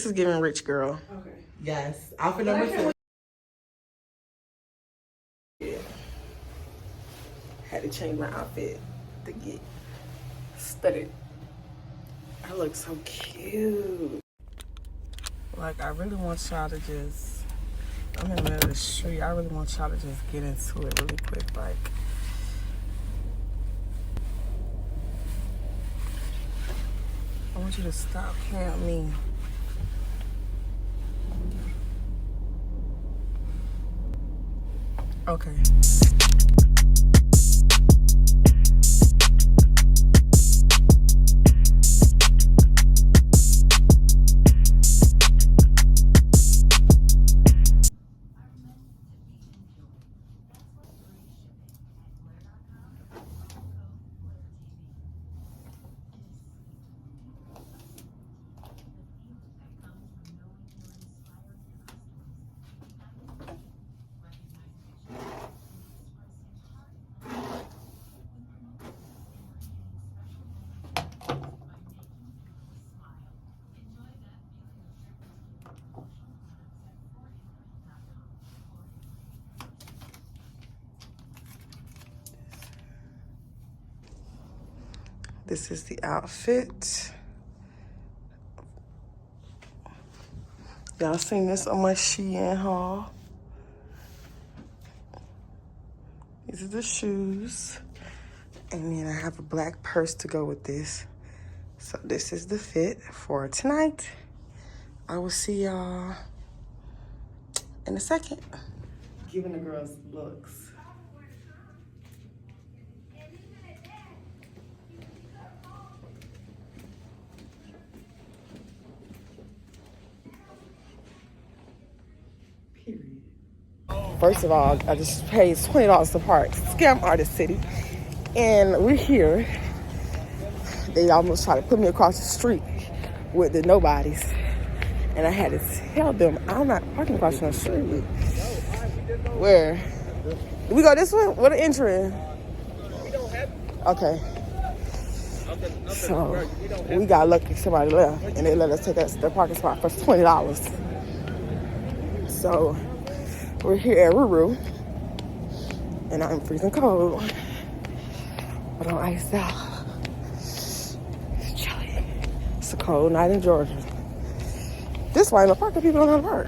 is giving rich girl. Okay. Yes. Outfit number 4. Yeah. Had to change my outfit to get studded. I look so cute. Like, I really want y'all to just, I'm in the middle of the street. I really want y'all to just get into it really quick. Like, I want you to stop caring me. Okay. This is the outfit. Y'all seen this on my Shein haul. These are the shoes. And then I have a black purse to go with this. So this is the fit for tonight. I will see y'all in a second. Giving the girls looks. First of all, I just paid $20 to park. Scam Artist City. And we're here. They almost tried to put me across the street with the nobodies. And I had to tell them, I'm not parking across the street. Where? Do we go this way? What an entry? Okay. So, we got lucky somebody left. And they let us take us the parking spot for $20. So, we're here at Ruru, and I'm freezing cold, but I'm iced out. It's chilly. It's a cold night in Georgia. This why in the park people don't know how to park.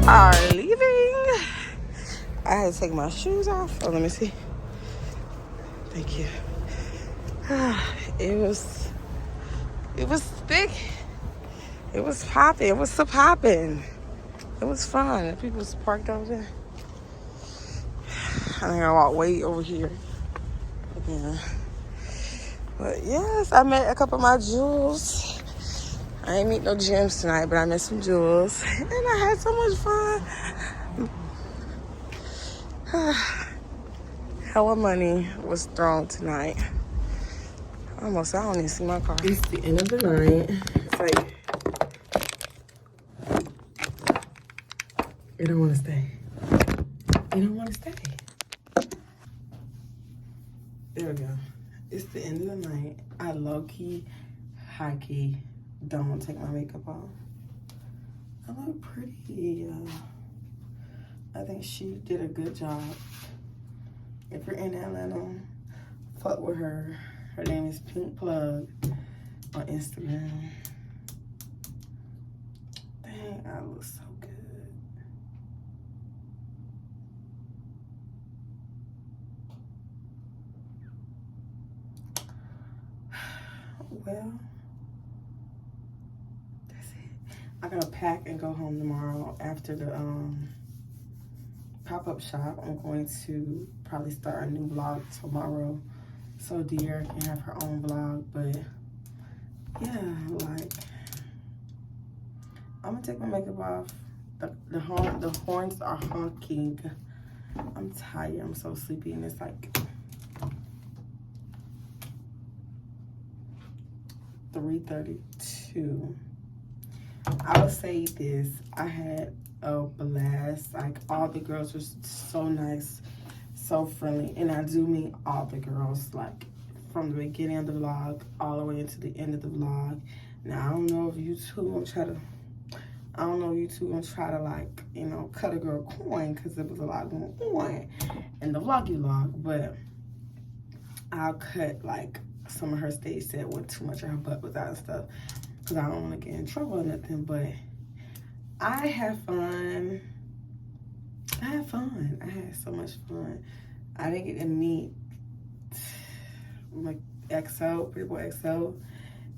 are leaving. I had to take my shoes off. Oh, let me see. Thank you. It was thick. It was popping. It was so popping. It was fun. People was parked over there. I think I walked way over here again. But yes, I met a couple of my jewels. I ain't meet no Jems tonight, but I met some jewels. And I had so much fun. Hella money was thrown tonight. I don't even see my car. It's the end of the night. It's like, you don't want to stay. You don't want to stay. There we go. It's the end of the night. I low-key, high-key don't take my makeup off. I look pretty. I think she did a good job. If you're in Atlanta, fuck with her. Her name is Pink Plug on Instagram. Dang, I look so good. Well, that's it. I gotta pack and go home tomorrow after the pop-up shop. I'm going to probably start a new vlog tomorrow so Dear can have her own vlog. But yeah, like, I'm gonna take my makeup off. The horns are honking. I'm tired. I'm so sleepy, and it's like 3:32. too. I would say this. I had a blast. Like, all the girls were so nice, so friendly. And I do mean all the girls, like, from the beginning of the vlog all the way into the end of the vlog. Now, I don't know if you two gonna try to, like, you know, cut a girl coin, because there was a lot going on in the vloggy vlog. But I'll cut, like, some of her stage set with too much of her butt was out and stuff, because I don't want to get in trouble or nothing. But I had fun. I had so much fun. I didn't get to meet, like, XO, Pretty Boy XO,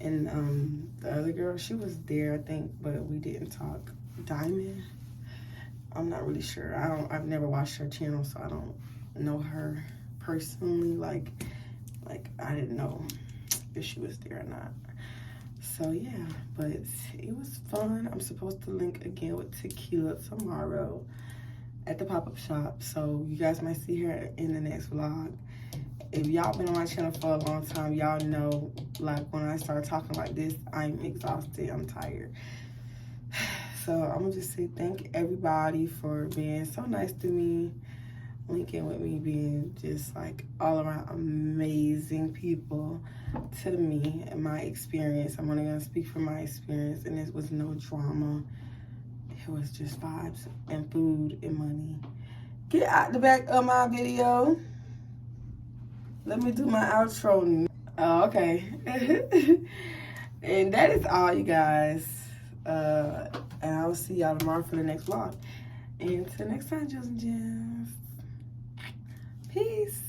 and the other girl. She was there, I think, but we didn't talk. Diamond, I'm not really sure. I've never watched her channel, so I don't know her personally. Like I didn't know if she was there or not. So yeah, but it was fun. I'm supposed to link again with Tequila tomorrow at the pop-up shop, so you guys might see her in the next vlog. If y'all been on my channel for a long time, y'all know, like, when I start talking like this, I'm exhausted, I'm tired. So I'm gonna just say thank everybody for being so nice to me, linking with me, being just like all around amazing people to me and my experience. I'm only gonna speak from my experience, and it was no drama. It was just vibes and food and money. Get out the back of my video. Let me do my outro. Oh, okay. And that is all, you guys. And I'll see y'all tomorrow for the next vlog. And until next time, Jems and Jems. Peace.